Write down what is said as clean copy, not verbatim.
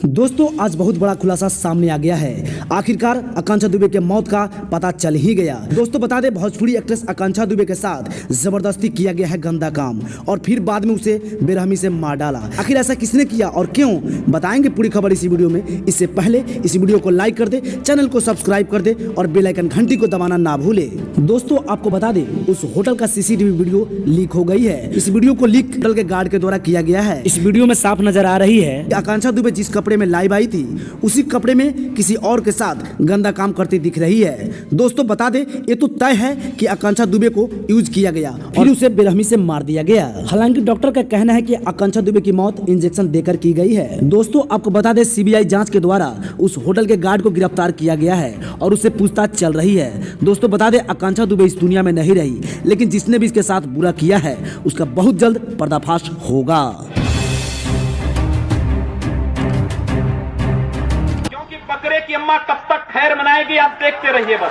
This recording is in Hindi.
दोस्तों आज बहुत बड़ा खुलासा सामने आ गया है। आखिरकार आकांक्षा दुबे के मौत का पता चल ही गया। दोस्तों बता दें, भोजपुरी एक्ट्रेस आकांक्षा दुबे के साथ जबरदस्ती किया गया है गंदा काम और फिर बाद में उसे बेरहमी से मार डाला। आखिर ऐसा किसने किया और क्यों, बताएंगे पूरी खबर इसी वीडियो में। इससे पहले इस वीडियो को लाइक कर दे, चैनल को सब्सक्राइब कर दे और बेल आइकन घंटी को दबाना ना भूले। दोस्तों आपको बता दें, उस होटल का सीसीटीवी वीडियो लीक हो गई है। इस वीडियो को लीक होटल के गार्ड के द्वारा किया गया है। इस वीडियो में साफ नजर आ रही है आकांक्षा दुबे जिस कपड़े में लाइव आई थी उसी कपड़े में किसी और के साथ गंदा काम करती दिख रही है। दोस्तों बता दें, ये तो तय है कि आकांक्षा दुबे को यूज किया गया और उसे बेरहमी से मार दिया गया। हालांकि डॉक्टर का कहना है कि आकांक्षा दुबे की मौत इंजेक्शन देकर की गई है। दोस्तों आपको बता दें, सीबीआई जांच के द्वारा उस होटल के गार्ड को गिरफ्तार किया गया है और उससे पूछताछ चल रही है। दोस्तों बता दें, आकांक्षा दुबे इस दुनिया में नहीं रही, लेकिन जिसने भी इसके साथ बुरा किया है उसका बहुत जल्द पर्दाफाश होगा। बकरे की अम्मा कब तक खैर मनाएगी, आप देखते रहिए बस।